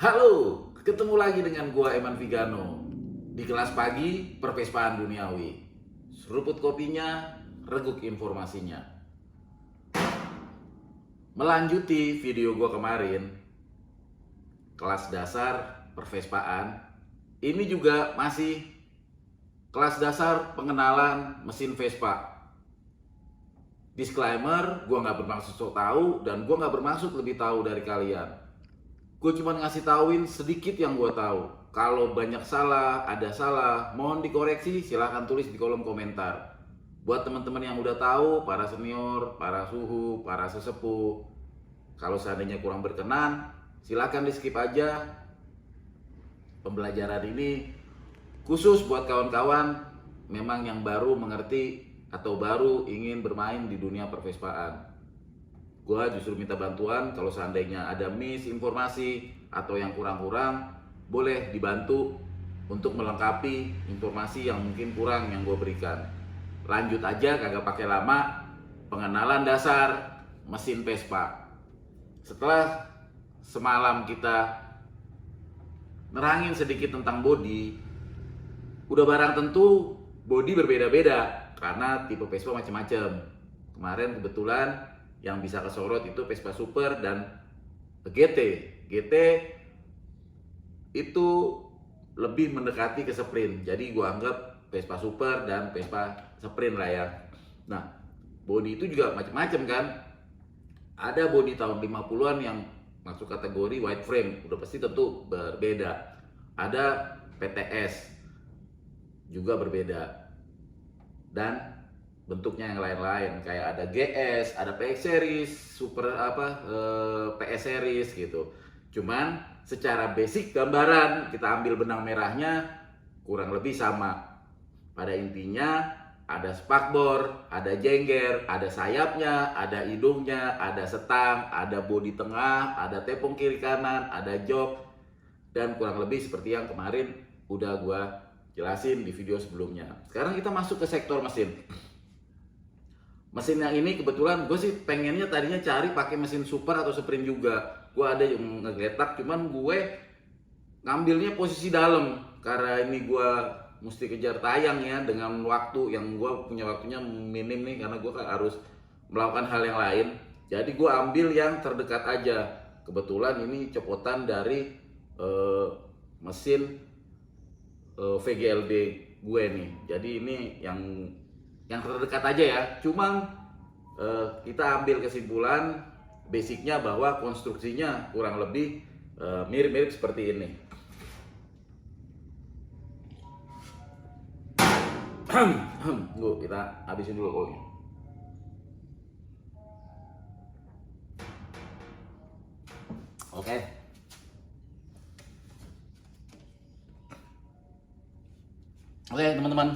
Halo, ketemu lagi dengan gua Eman Vigano di kelas pagi pervespaan duniawi. Seruput kopinya, reguk informasinya. Melanjuti video gua kemarin, kelas dasar pervespaan. Ini juga masih kelas dasar pengenalan mesin Vespa. Disclaimer, gua nggak bermaksud sok tahu dan gua nggak bermaksud lebih tahu dari kalian. Gue cuma ngasih tauin sedikit yang gue tahu. Kalau banyak salah, ada salah, mohon dikoreksi, silahkan tulis di kolom komentar. Buat teman-teman yang udah tahu, para senior, para suhu, para sesepuh, kalau seandainya kurang berkenan, silahkan di skip aja. Pembelajaran ini khusus buat kawan-kawan memang yang baru mengerti atau baru ingin bermain di dunia pervespaan. Gue justru minta bantuan kalau seandainya ada misinformasi atau yang kurang-kurang, boleh dibantu untuk melengkapi informasi yang mungkin kurang yang gue berikan. Lanjut aja, kagak pakai lama, pengenalan dasar mesin Vespa. Setelah semalam kita nerangin sedikit tentang bodi, udah barang tentu bodi berbeda-beda karena tipe Vespa macam-macam. Kemarin kebetulan yang bisa kesorot itu Vespa Super dan GT. GT itu lebih mendekati ke sprint. Jadi gua anggap Vespa Super dan Vespa sprint lah ya. Nah, bodi itu juga macam-macam kan. Ada bodi tahun 50-an yang masuk kategori wide frame, udah pasti tentu berbeda. Ada PTS juga berbeda. Dan bentuknya yang lain-lain, kayak ada GS, ada PX series, PS series gitu. Cuman secara basic gambaran kita ambil benang merahnya kurang lebih sama. Pada intinya ada spakbor, ada jengger, ada sayapnya, ada hidungnya, ada setang, ada bodi tengah, ada tepung kiri kanan, ada jok, dan kurang lebih seperti yang kemarin udah gua jelasin di video sebelumnya. Sekarang kita masuk ke sektor mesin. Mesin yang ini kebetulan gue sih pengennya tadinya cari pakai mesin super atau sprint juga. Gue ada yang ngegeletak, cuman gue ngambilnya posisi dalam karena ini gue mesti kejar tayang ya dengan waktu yang gue punya waktunya minim nih karena gue harus melakukan hal yang lain. Jadi gue ambil yang terdekat aja. Kebetulan ini copotan dari mesin VGLB gue nih. Jadi ini yang terdekat aja ya. Cuma kita ambil kesimpulan basicnya bahwa konstruksinya kurang lebih mirip-mirip seperti ini. Tunggu, kita habisin dulu kolnya. Oke. Oke teman-teman,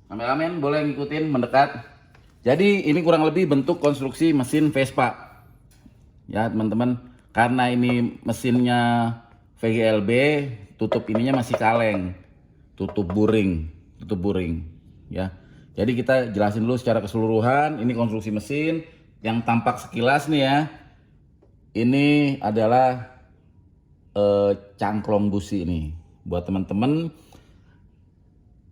kameramen boleh ngikutin mendekat. Jadi ini kurang lebih bentuk konstruksi mesin Vespa ya teman-teman. Karena ini mesinnya VGLB, tutup ininya masih kaleng, tutup buring ya. Jadi kita jelasin dulu secara keseluruhan. Ini konstruksi mesin yang tampak sekilas nih ya. Ini adalah cangklong busi nih buat teman-teman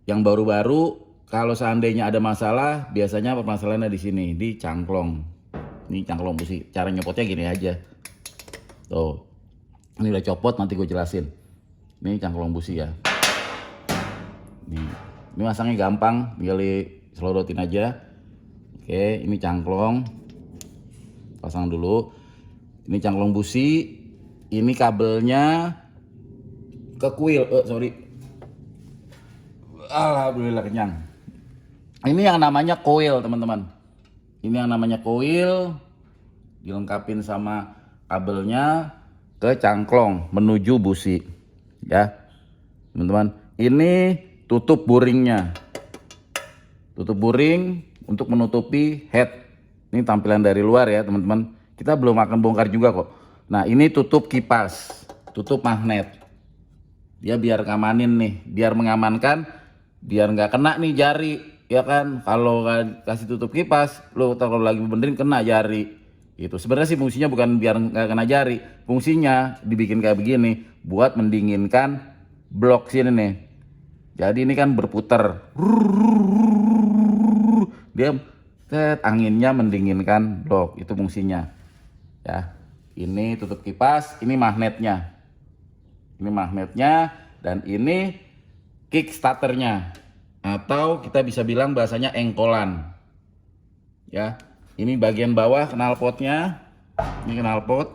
yang baru-baru. Kalau seandainya ada masalah, biasanya permasalahannya di sini, di cangklong. Ini cangklong busi. Cara nyopotnya gini aja. Tuh. Ini udah copot, nanti gue jelasin. Ini cangklong busi ya. Ini masangnya gampang, tinggal diselorotin aja. Oke, ini cangklong. Pasang dulu. Ini cangklong busi. Ini kabelnya ke kuil. Alhamdulillah kenyang. Ini yang namanya coil teman-teman. Ini yang namanya coil, dilengkapin sama kabelnya ke cangklong menuju busi ya teman-teman. Ini tutup buringnya, tutup buring untuk menutupi head. Ini tampilan dari luar ya teman-teman, kita belum akan bongkar juga kok. Nah ini tutup kipas, tutup magnet dia biar ngamanin nih, biar mengamankan, biar nggak kena nih jari ya kan. Kalau kasih tutup kipas lo kalau lagi benerin kena jari Itu sebenarnya sih fungsinya bukan biar nggak kena jari, fungsinya dibikin kayak begini buat mendinginkan blok sini nih. Jadi ini kan berputar, dia anginnya mendinginkan blok, itu fungsinya. Ya, ini tutup kipas, ini magnetnya, dan ini kick starternya, atau kita bisa bilang bahasanya engkolan. Ya, ini bagian bawah knalpotnya, ini knalpot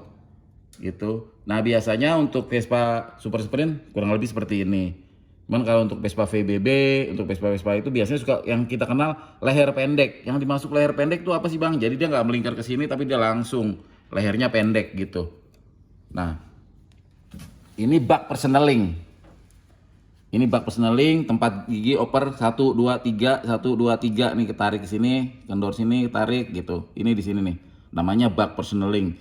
gitu. Nah biasanya untuk Vespa Super Sprint kurang lebih seperti ini. Cuman kalau untuk Vespa VBB, untuk Vespa itu biasanya suka yang kita kenal leher pendek. Yang dimasuk leher pendek itu apa sih bang? Jadi dia nggak melingkar ke sini tapi dia langsung lehernya pendek gitu. Nah ini bak personeling. Ini bak personeling, tempat gigi oper 1 2 3 1 2 3 nih, ketarik ke sini, kendor sini, tarik gitu. Ini di sini nih. Namanya bak personeling.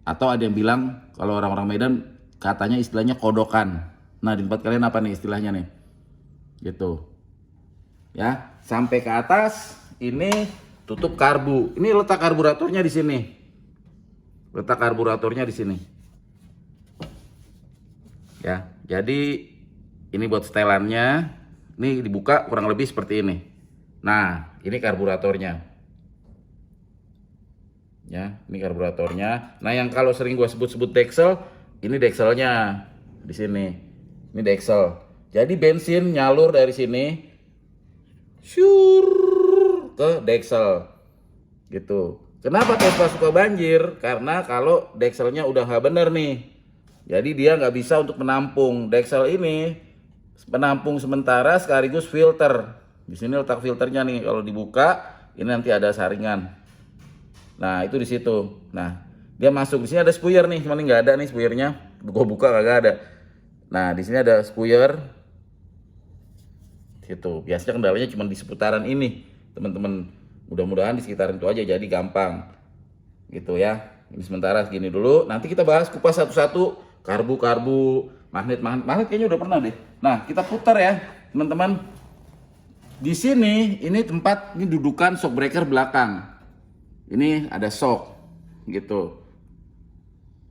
Atau ada yang bilang kalau orang-orang Medan katanya istilahnya kodokan. Nah di tempat kalian apa nih istilahnya nih? Gitu. Ya, sampai ke atas ini tutup karbu. Ini letak karburatornya di sini. Letak karburatornya di sini. Ya, jadi ini buat setelannya. Ini dibuka kurang lebih seperti ini. Nah, ini karburatornya. Ya, ini karburatornya. Nah, yang kalau sering gua sebut-sebut deksel, ini dekselnya di sini. Ini deksel. Jadi bensin nyalur dari sini, syur ke deksel, gitu. Kenapa Vespa suka banjir? Karena kalau dekselnya udah nggak bener nih, jadi dia nggak bisa untuk menampung. Deksel ini penampung sementara sekaligus filter. Di sini letak filternya nih. Kalau dibuka, ini nanti ada saringan. Nah itu di situ. Nah dia masuk di sini ada spuyer nih, cuman nggak ada nih spuyernya. Gue buka kagak ada. Nah di sini ada spuyer. Gitu. Biasanya kendalanya cuma di seputaran ini, teman-teman. Mudah-mudahan di sekitaran itu aja, jadi gampang. Gitu ya. Ini sementara segini dulu. Nanti kita bahas kupas satu-satu. Karbu, magnet kayaknya udah pernah deh. Nah kita putar ya, teman-teman. Di sini ini tempat, ini dudukan shock breaker belakang. Ini ada shock, gitu.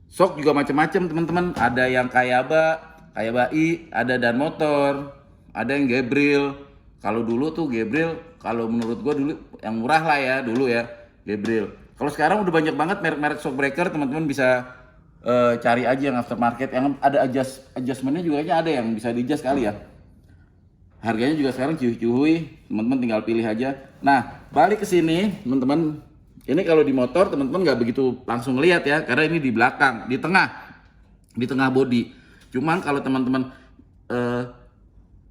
Shock juga macam-macam teman-teman. Ada yang Kayabai, ada dan motor, ada yang Gabriel. Kalau dulu tuh Gabriel, kalau menurut gua dulu yang murah lah ya dulu ya, Gabriel. Kalau sekarang udah banyak banget merek-merek shock breaker, teman-teman bisa cari aja yang aftermarket, yang ada adjustmentnya juga kayaknya ada yang bisa di-adjust kali ya. Harganya juga sekarang cuy-cuy, teman-teman tinggal pilih aja. Nah, balik ke sini, teman-teman. Ini kalau di motor teman-teman nggak begitu langsung lihat ya, karena ini di belakang, di tengah bodi. Cuman kalau teman-teman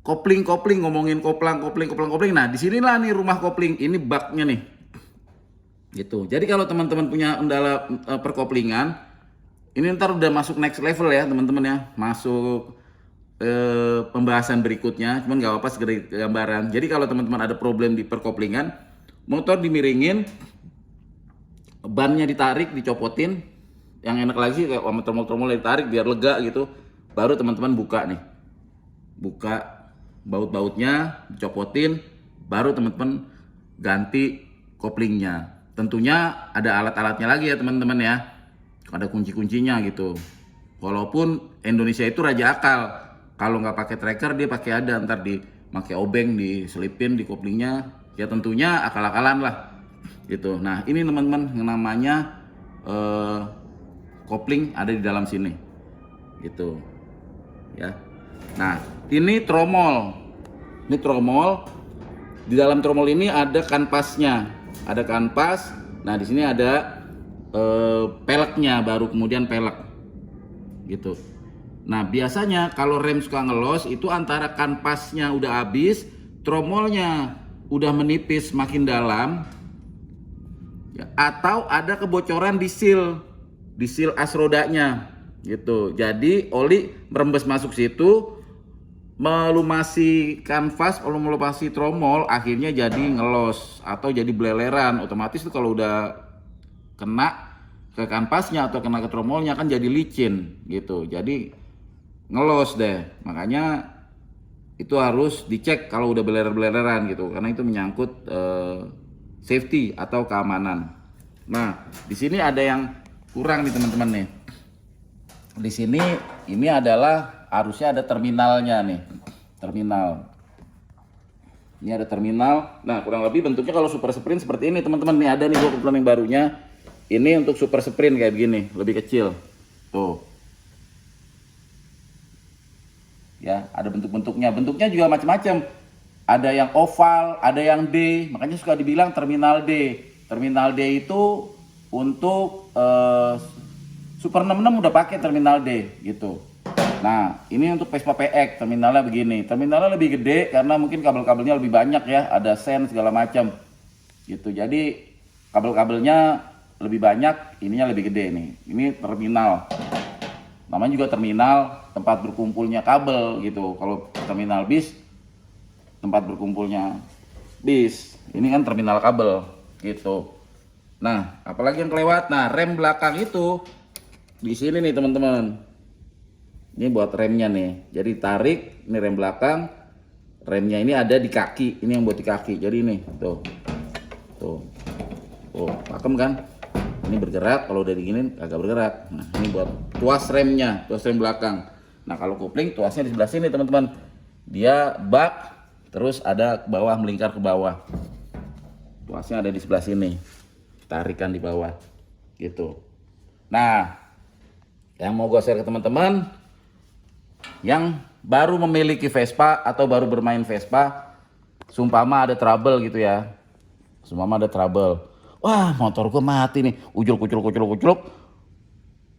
kopling ngomongin kopling. Nah, disinilah nih rumah kopling, ini baknya nih. Gitu. Jadi kalau teman-teman punya kendala perkoplingan, ini ntar udah masuk next level ya, teman-teman ya. Masuk pembahasan berikutnya, cuman nggak apa-apa segera gambaran. Jadi kalau teman-teman ada problem di perkoplingan, motor dimiringin, bannya ditarik, dicopotin. Yang enak lagi kayak tromol-tromol ditarik biar lega gitu. Baru teman-teman buka nih. Buka baut-bautnya, dicopotin, baru teman-teman ganti koplingnya. Tentunya ada alat-alatnya lagi ya teman-teman ya. Ada kunci-kuncinya gitu. Walaupun Indonesia itu raja akal. Kalau nggak pakai tracker dia pakai ada, ntar pakai obeng diselipin di koplingnya. Ya tentunya akal-akalan lah gitu. Nah ini teman-teman yang namanya kopling ada di dalam sini gitu ya. Nah ini tromol. Ini tromol. Di dalam tromol ini ada kanvasnya, ada kanvas. Nah di sini ada peleknya, baru kemudian pelek gitu. Nah biasanya kalau rem suka ngelos itu antara kanvasnya udah habis, tromolnya udah menipis makin dalam ya, atau ada kebocoran di seal as rodanya gitu. Jadi oli merembes masuk situ, melumasi kanvas, melumasi tromol, akhirnya jadi ngelos atau jadi beleleran. Otomatis tuh kalau udah kena ke kanvasnya atau kena ke tromolnya kan jadi licin gitu, jadi ngelos deh. Makanya itu harus dicek kalau udah beleran gitu, karena itu menyangkut safety atau keamanan Nah, di sini ada yang kurang nih teman-teman nih. Di sini ini adalah harusnya ada terminalnya nih. Terminal. Ini ada terminal. Nah, kurang lebih bentuknya kalau super sprint seperti ini teman-teman. Nih ada nih gua kumpulan yang barunya. Ini untuk super sprint kayak begini, lebih kecil. Tuh. Ya, ada bentuk-bentuknya. Bentuknya juga macam-macam. Ada yang oval, ada yang D. Makanya suka dibilang terminal D. Terminal D itu untuk Super 66 udah pakai terminal D gitu. Nah, ini untuk Vespa PX terminalnya begini. Terminalnya lebih gede karena mungkin kabel-kabelnya lebih banyak ya, ada sen segala macam. Gitu. Jadi kabel-kabelnya lebih banyak, ininya lebih gede nih. Ini terminal. Namanya juga terminal, tempat berkumpulnya kabel gitu. Kalau terminal bis, tempat berkumpulnya bis. Ini kan terminal kabel gitu. Nah, apalagi yang kelewat. Nah, rem belakang itu di sini nih teman-teman. Ini buat remnya nih. Jadi tarik, ini rem belakang. Remnya ini ada di kaki. Ini yang buat di kaki. Jadi ini, tuh. Tuh. Tuh, pakem kan? Ini bergerak, kalau udah diginin agak bergerak. Nah, ini buat tuas remnya, tuas rem belakang. Nah, kalau kopling tuasnya di sebelah sini teman-teman. Dia bak, terus ada ke bawah, melingkar ke bawah. Tuasnya ada di sebelah sini. Tarikan di bawah. Gitu. Nah, yang mau gue share ke teman-teman yang baru memiliki Vespa atau baru bermain Vespa, sumpama ada trouble gitu ya. Sumpama ada trouble. Wah, motor gue mati nih, ucluk,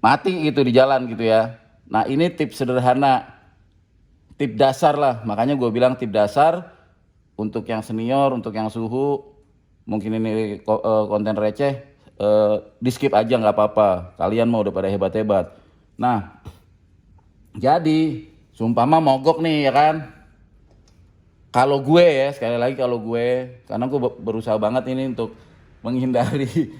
mati gitu di jalan gitu ya. Nah, ini tips sederhana, tip dasar lah. Makanya gue bilang tip dasar untuk yang senior, untuk yang suhu. Mungkin ini konten receh, di skip aja nggak apa-apa. Kalian mau udah pada hebat-hebat. Nah, jadi sumpama mogok nih ya kan. Kalau gue ya, sekali lagi kalau gue, karena gue berusaha banget ini untuk menghindari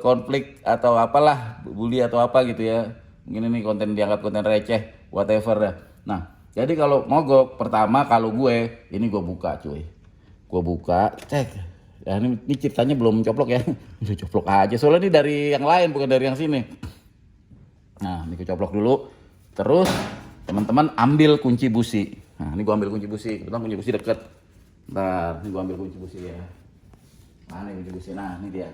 konflik atau apalah, bully atau apa gitu ya. Mungkin ini konten dianggap konten receh, whatever ya. Nah, jadi kalau mogok, pertama kalau gue, ini gue buka cuy. Gue buka, cek. Ya ini ceritanya belum coplok ya. Udah coplok aja, soalnya ini dari yang lain bukan dari yang sini. Nah, ini gue coplok dulu. Terus teman-teman ambil kunci busi. Nah, ini gue ambil kunci busi. Kebetulan kunci busi deket. Ntar, ini gue ambil kunci busi ya. Mana kunci busi? Nah, ini dia.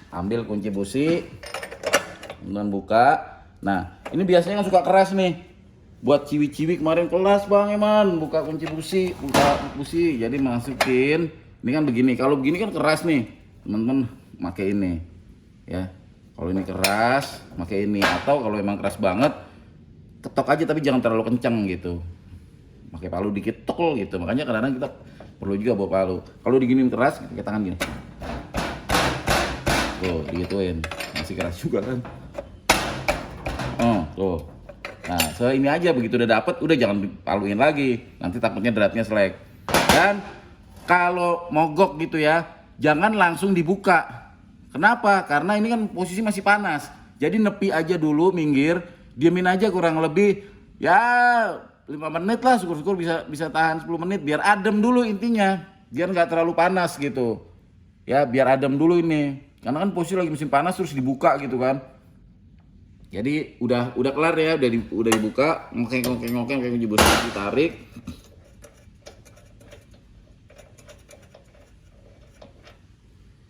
Ambil kunci busi, kemudian buka. Nah, ini biasanya kan suka keras nih. Buat ciwi-ciwi kemarin kelas Bang Eman, buka kunci busi, Jadi masukin. Ini kan begini. Kalau begini kan keras nih. Teman-teman pakai ini. Ya. Kalau ini keras, pakai ini. Atau kalau emang keras banget, ketok aja tapi jangan terlalu kencang gitu. Pakai palu dikit tok gitu. Makanya kadang-kadang kita perlu juga bawa palu. Kalau diginin keras, pakai tangan gini. Tuh, digituin. Masih keras juga kan. Oh, tuh. Nah, ini aja begitu udah dapet, udah jangan paluin lagi. Nanti takutnya dratnya selek. Dan kalau mogok gitu ya, jangan langsung dibuka. Kenapa? Karena ini kan posisi masih panas. Jadi nepi aja dulu, minggir, diemin aja kurang lebih ya 5 menit lah, syukur-syukur bisa tahan 10 menit biar adem dulu intinya, biar nggak terlalu panas gitu ya, biar adem dulu ini, karena kan posisi lagi musim panas terus dibuka gitu kan. Jadi udah kelar ya, udah dibuka, ngokeng kayak kunci busi, ditarik.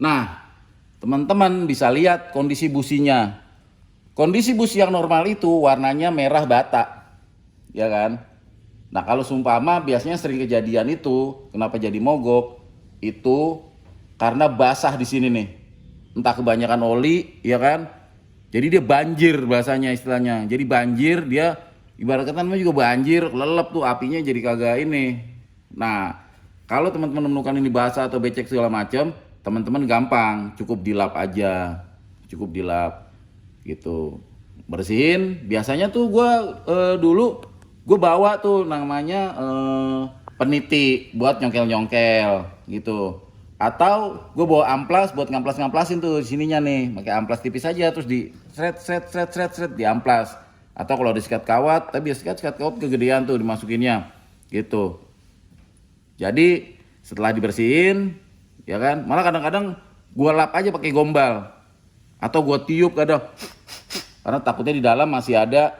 Nah, teman-teman bisa lihat kondisi businya. Kondisi busi yang normal itu warnanya merah bata, ya kan? Nah, kalau seumpama biasanya sering kejadian itu, kenapa jadi mogok? Itu karena basah di sini nih. Entah kebanyakan oli, ya kan? Jadi dia banjir bahasanya istilahnya. Jadi banjir, dia ibarat kata namanya juga banjir, lelep tuh apinya jadi kagak ini. Nah, kalau teman-teman menemukan ini basah atau becek segala macam, teman-teman gampang, cukup dilap aja. Cukup dilap gitu. Bersihin, biasanya tuh gua dulu gue bawa tuh namanya peniti buat nyongkel gitu, atau gue bawa amplas buat ngamplas-ngamplasin tuh sininya nih, pakai amplas tipis aja terus di seret di amplas, atau kalau di sikat kawat, tapi sikat kawat kegedean tuh dimasukinnya gitu. Jadi setelah dibersihin ya kan? Malah kadang-kadang gua lap aja pakai gombal atau gua tiup kadang, karena takutnya di dalam masih ada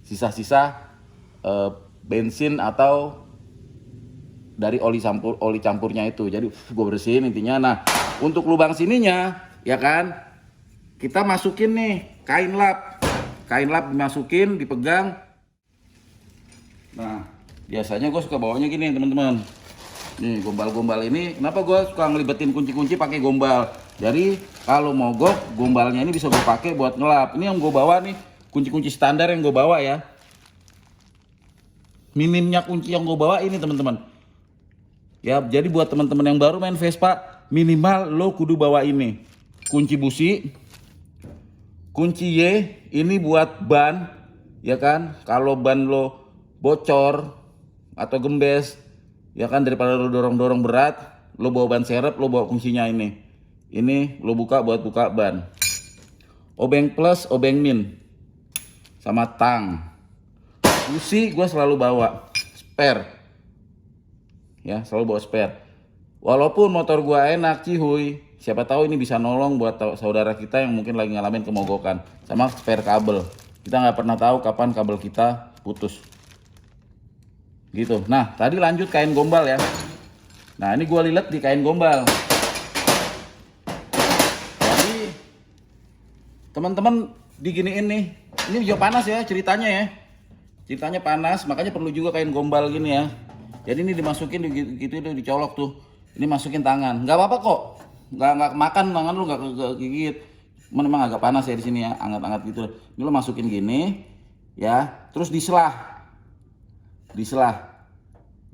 sisa-sisa bensin atau dari oli campurnya itu. Jadi gue bersihin intinya. Nah, untuk lubang sininya ya kan, kita masukin nih kain lap dimasukin, dipegang. Nah, biasanya gue suka bawanya gini teman-teman. Nih gombal-gombal ini, kenapa gue suka ngelibetin kunci-kunci pakai gombal? Jadi kalau mogok, gombalnya ini bisa gue pakai buat ngelap. Ini yang gue bawa nih, kunci-kunci standar yang gue bawa ya. Minimnya kunci yang gue bawa ini teman-teman. Ya, jadi buat teman-teman yang baru main Vespa, minimal lo kudu bawa ini. Kunci busi, kunci Y, ini buat ban, ya kan? Kalau ban lo bocor atau gembes, ya kan, daripada lo dorong-dorong berat, lo bawa ban serep, lo bawa kuncinya ini. Ini lo buka buat buka ban. Obeng plus, obeng min, sama tang. Busi gue selalu bawa spare. Ya, selalu bawa spare. Walaupun motor gua enak cihuy, siapa tahu ini bisa nolong buat saudara kita yang mungkin lagi ngalamin kemogokan. Sama spare kabel, kita nggak pernah tahu kapan kabel kita putus gitu. Nah, tadi lanjut kain gombal ya. Nah, ini gua lilet di kain gombal. Jadi teman-teman diginiin nih, ini juga panas ya ceritanya ya. Ceritanya panas, makanya perlu juga kain gombal gini ya. Jadi ini dimasukin gitu, dicolok tuh. Ini masukin tangan. Nggak apa-apa kok. Nggak makan tangan lu, nggak kegigit. Memang agak panas ya di sini ya, hangat-hangat gitu. Ini lo masukin gini ya, terus diselah. Di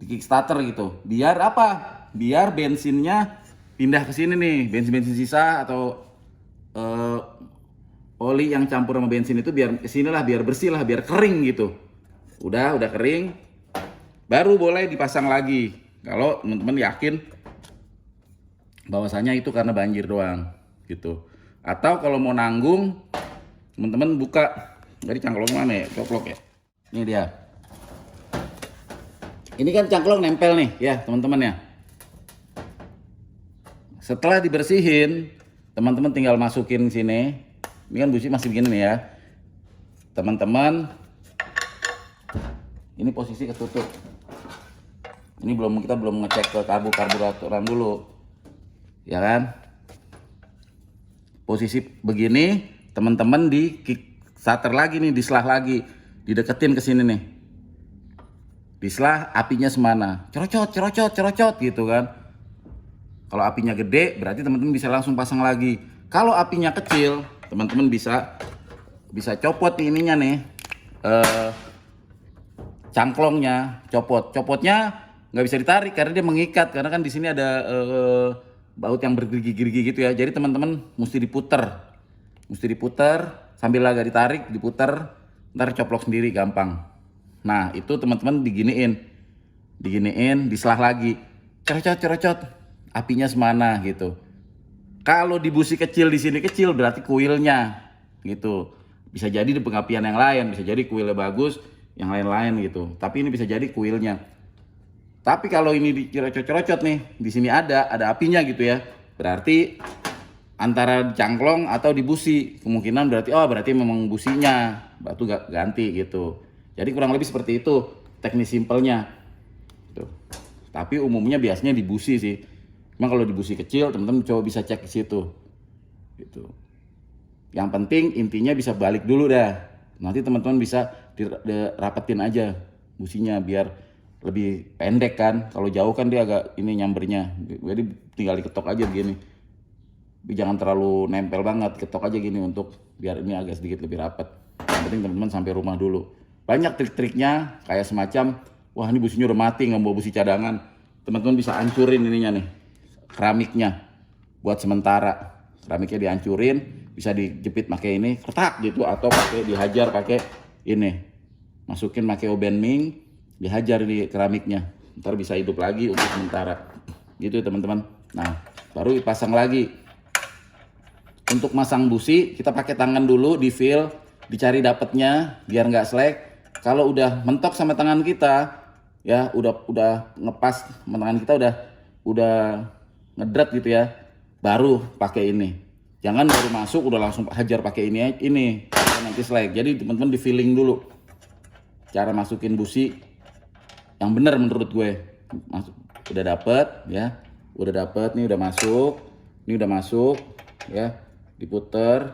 kickstarter gitu. Biar apa? Biar bensinnya pindah ke sini nih, bensin sisa atau oli yang campur sama bensin itu biar kesinilah, biar bersih lah, biar kering gitu. Udah kering. Baru boleh dipasang lagi kalau teman-teman yakin bahwasanya itu karena banjir doang gitu. Atau kalau mau nanggung, teman-teman buka dari cangklong mana ya, coplok ya. Ini dia. Ini kan cangklong nempel nih ya teman-teman ya. Setelah dibersihin, teman-teman tinggal masukin sini. Ini kan busi masih begini nih ya. Teman-teman, ini posisi ketutup. Ini kita belum ngecek ke karburatoran dulu, ya kan? Posisi begini, teman-teman di kickstarter lagi nih, diselah lagi, dideketin ke sini nih. Diselah apinya semana, cerocot gitu kan. Kalau apinya gede, berarti teman-teman bisa langsung pasang lagi. Kalau apinya kecil, teman-teman bisa copot nih ininya nih, cangklongnya, copotnya nggak bisa ditarik karena dia mengikat, karena kan di sini ada baut yang bergerigi-gerigi gitu ya. Jadi teman-teman mesti diputer sambil agak ditarik, diputer, ntar coplok sendiri gampang. Nah itu teman-teman diginiin, diselah lagi, cerocot, apinya semana gitu. Kalau di busi kecil di sini kecil berarti kuilnya gitu. Bisa jadi di pengapian yang lain, bisa jadi kuilnya bagus, yang lain-lain gitu. Tapi ini bisa jadi kuilnya. Tapi kalau ini dicerocot nih, di sini ada apinya gitu ya. Berarti antara di cangklong atau di busi. Kemungkinan berarti memang businya batu ganti gitu. Jadi kurang lebih seperti itu teknis simpelnya. Tuh. Tapi umumnya biasanya di busi sih. Cuma kalau di busi kecil, teman-teman coba bisa cek di situ. Gitu. Yang penting intinya bisa balik dulu dah. Nanti teman-teman bisa dirapetin aja businya biar lebih pendek kan. Kalau jauh kan dia agak ini nyambernya. Jadi tinggal diketok aja begini. Jangan terlalu nempel banget, ketok aja gini untuk biar ini agak sedikit lebih rapat. Yang penting teman-teman sampai rumah dulu. Banyak trik-triknya kayak semacam, wah ini businya udah mati nggak mau busi cadangan. Teman-teman bisa hancurin ininya nih, keramiknya buat sementara. Keramiknya dihancurin, bisa dijepit pakai ini, ketak gitu, atau pakai dihajar pakai ini. Masukin pakai oben ming, dihajar di keramiknya, ntar bisa hidup lagi untuk sementara gitu ya teman-teman. Nah baru dipasang lagi. Untuk masang busi kita pakai tangan dulu, di feel, dicari dapetnya biar nggak slack. Kalau udah mentok sama tangan kita ya, udah ngepas sama tangan kita, udah ngedrat gitu ya, baru pakai ini. Jangan baru masuk udah langsung hajar pakai ini nanti selek. Jadi teman-teman di feeling dulu cara masukin busi yang benar menurut gue. Udah dapet ya, udah dapet nih, udah masuk ya, diputer,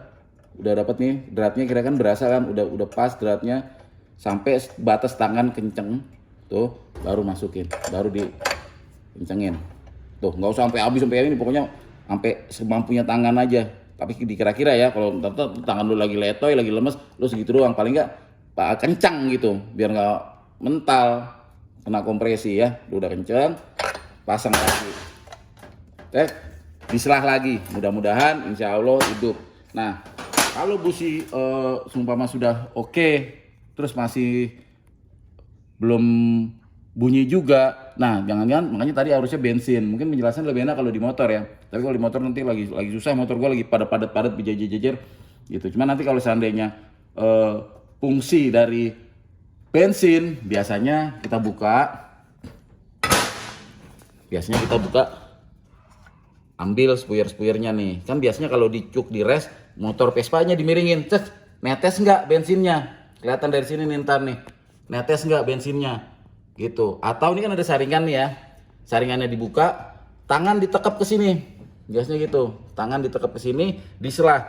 udah dapet nih dratnya, kira kan berasa kan, udah pas dratnya sampai batas tangan kenceng tuh, baru masukin, baru dikencengin tuh, nggak usah sampai habis sampai ini, pokoknya sampai semampunya tangan aja. Tapi dikira-kira ya, kalau tangan lu lagi letoy, lagi lemes, lu segitu doang, paling nggak kencang gitu, biar nggak mental kena kompresi ya. Udah kenceng, pasang lagi, diselah lagi, mudah-mudahan insya Allah hidup. Nah kalau busi seumpama sudah oke, terus masih belum bunyi juga, nah jangan-jangan, makanya tadi harusnya bensin. Mungkin penjelasan lebih enak kalau di motor ya, tapi kalau di motor nanti lagi susah, motor gue lagi pada padat berjejer-jejer gitu. Cuman nanti kalau seandainya fungsi dari bensin, biasanya kita buka, ambil spuyer-spuyernya nih. Kan biasanya kalau dicuk di res, motor Vespa-nya dimiringin, netes nggak bensinnya? Kelihatan dari sini nih, ntar nih, netes nggak bensinnya gitu. Atau ini kan ada saringan nih ya, saringannya dibuka, tangan ditekap ke sini, biasanya gitu, tangan ditekap ke sini, diselah,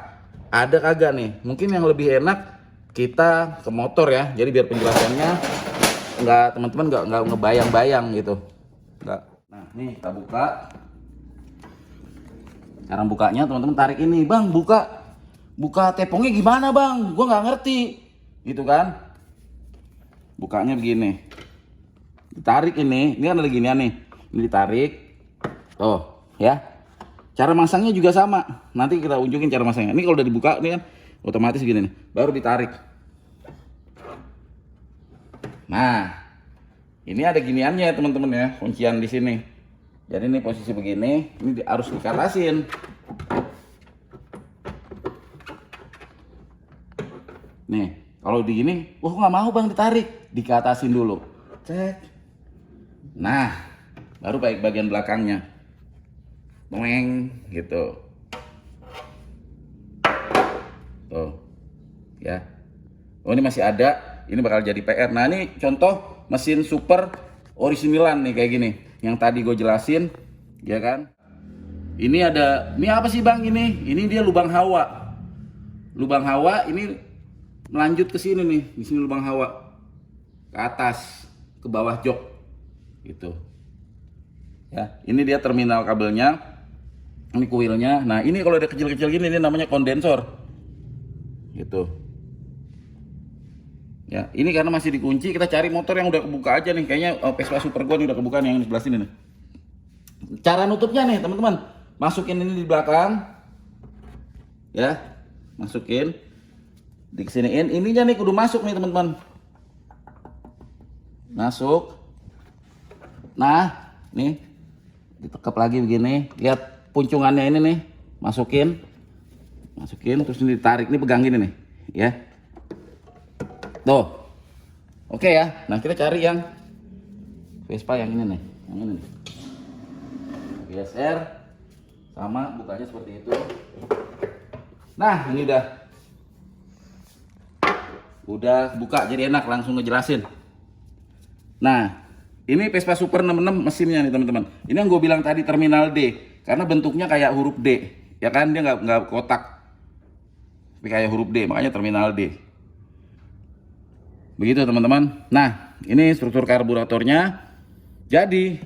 ada kagak nih. Mungkin yang lebih enak kita ke motor ya, jadi biar penjelasannya nggak, teman-teman nggak ngebayang-bayang gitu. Nggak. Nah nih kita buka. Cara bukanya teman-teman tarik ini, bang, buka tepungnya gimana bang? Gua nggak ngerti, gitu kan? Bukanya begini, ditarik ini kan ada ginian nih, ini ditarik, tuh ya. Cara masangnya juga sama, nanti kita unjukin cara masangnya. Ini kalau udah dibuka ini kan otomatis gini nih, baru ditarik. Nah, ini ada giniannya ya teman-teman ya, kuncian di sini. Jadi ini posisi begini, ini harus dikatasin. Nih, kalau di gini, wah nggak mau bang ditarik, dikatasin dulu. Cek. Nah, baru bagian belakangnya, toeng gitu. Tuh, ya. Oh ini masih ada, ini bakal jadi PR. Nah ini contoh mesin super originalan nih kayak gini, yang tadi gue jelasin, ya kan? Ini ada, ini apa sih bang ini? Ini dia lubang hawa. Lubang hawa ini melanjut ke sini nih, di sini lubang hawa, ke atas, ke bawah jok, gitu. Ya, ini dia terminal kabelnya, ini kuilnya. Nah ini kalau ada kecil-kecil gini, ini namanya kondensor, gitu. Ya, ini karena masih dikunci, kita cari motor yang udah kebuka aja nih. Kayaknya Vespa Super Go ini udah kebuka nih, yang di sebelah sini nih. Cara nutupnya nih teman-teman, masukin ini di belakang, ya, masukin, disiniin. Ininya nih kudu masuk nih teman-teman, masuk. Nah, nih ditekap lagi begini, lihat puncungannya ini nih, masukin, terus ini ditarik, ini pegang gini nih, ya. Tuh, oke ya. Nah kita cari yang Vespa yang ini nih, GSR, sama bukanya seperti itu. Nah ini udah buka, jadi enak langsung ngejelasin. Nah ini Vespa Super 66 mesinnya nih teman-teman. Ini yang gue bilang tadi terminal D, karena bentuknya kayak huruf D, ya kan, dia nggak kotak, tapi kayak huruf D, makanya terminal D. Begitu teman-teman. Nah ini struktur karburatornya. Jadi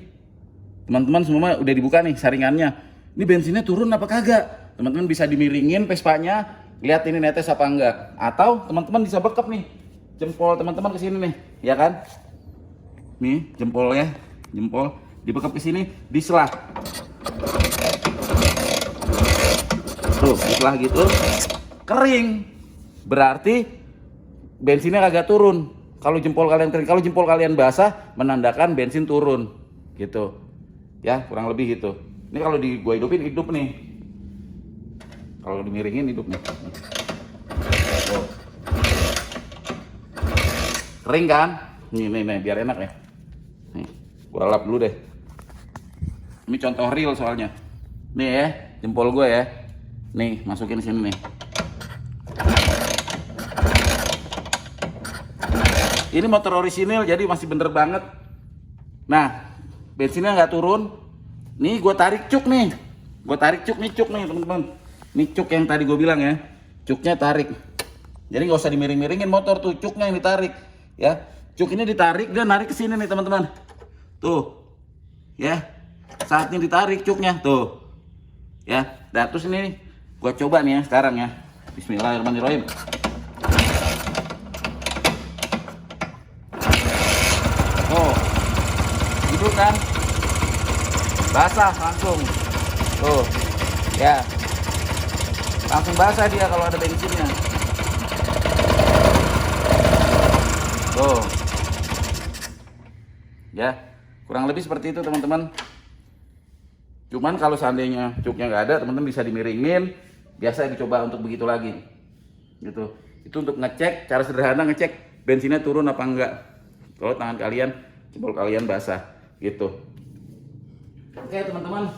teman-teman semua udah dibuka nih saringannya. Ini bensinnya turun apa kagak? Teman-teman bisa dimiringin Vespanya, lihat ini netes apa enggak. Atau teman-teman bisa bekap nih jempol teman-teman ke sini nih, ya kan? Nih jempolnya, jempol dibekap ke sini, diselah. Tuh, diselah gitu, kering. Berarti bensinnya kagak turun. Kalau jempol kalian kering, kalau jempol kalian basah, menandakan bensin turun, gitu. Ya, kurang lebih gitu. Ini kalau gue hidupin, hidup nih. Kalau dimiringin, hidup nih. Tuh. Kering kan? Nih, biar enak ya. Nih, gue lap dulu deh. Ini contoh real soalnya. Nih ya, jempol gue ya. Nih, masukin sini nih. Ini motor orisinil jadi masih bener banget. Nah, bensinnya nggak turun. Nih gue tarik cuk nih. Gue tarik cuk nih teman-teman. Nih cuk yang tadi gue bilang ya. Cuknya tarik. Jadi nggak usah dimiring-miringin motor tuh, cuknya yang ditarik ya. Cuk ini ditarik, dia narik ke sini nih teman-teman. Tuh. Ya. Saatnya ditarik cuknya tuh. Ya. Nah, terus ini gue coba nih ya sekarang ya. Bismillahirrahmanirrahim. Oh, gitu kan, basah langsung, tuh, ya, langsung basah dia kalau ada bensinnya, tuh, ya, kurang lebih seperti itu teman-teman. Cuman kalau seandainya cuknya nggak ada, teman-teman bisa dimiringin, biasa dicoba untuk begitu lagi, gitu. Itu untuk ngecek, cara sederhana ngecek bensinnya turun apa enggak. Kalau tangan kalian, jempol kalian basah, gitu. Oke teman-teman,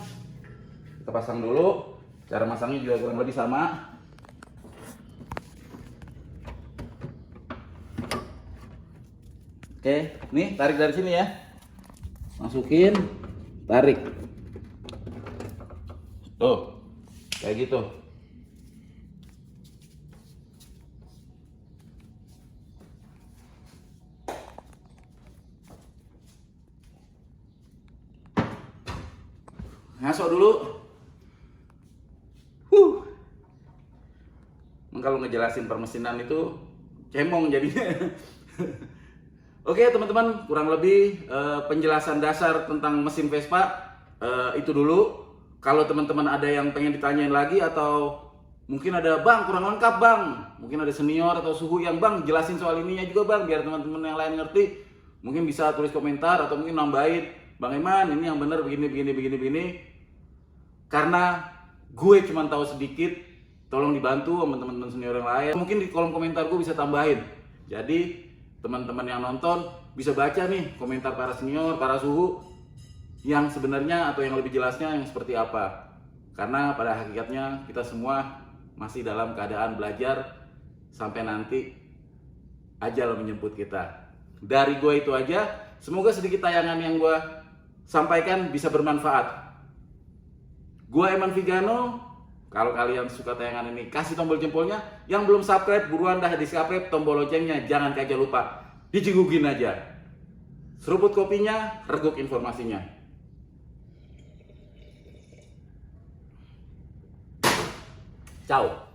kita pasang dulu. Cara masangnya juga kurang lebih sama. Oke, nih tarik dari sini ya. Masukin, tarik. Tuh, kayak gitu. Ngaso dulu. Kalau ngejelasin permesinan itu cemong jadinya. Oke teman-teman, kurang lebih penjelasan dasar tentang mesin Vespa itu dulu. Kalau teman-teman ada yang pengen ditanyain lagi atau mungkin ada bang kurang lengkap bang, mungkin ada senior atau suhu yang bang jelasin soal ininya juga bang, biar teman-teman yang lain ngerti, mungkin bisa tulis komentar atau mungkin nambahin, bang Eman ini yang benar begini. Karena gue cuma tahu sedikit, tolong dibantu sama teman-teman senior yang lain. Mungkin di kolom komentar gue bisa tambahin. Jadi teman-teman yang nonton bisa baca nih komentar para senior, para suhu yang sebenarnya atau yang lebih jelasnya yang seperti apa. Karena pada hakikatnya kita semua masih dalam keadaan belajar sampai nanti ajal menjemput kita. Dari gue itu aja, semoga sedikit tayangan yang gue sampaikan bisa bermanfaat. Gue Eman Vigano. Kalau kalian suka tayangan ini, kasih tombol jempolnya. Yang belum subscribe, buruan dah di subscribe, tombol loncengnya jangan aja lupa. Dicigugin aja. Seruput kopinya, reguk informasinya. Ciao.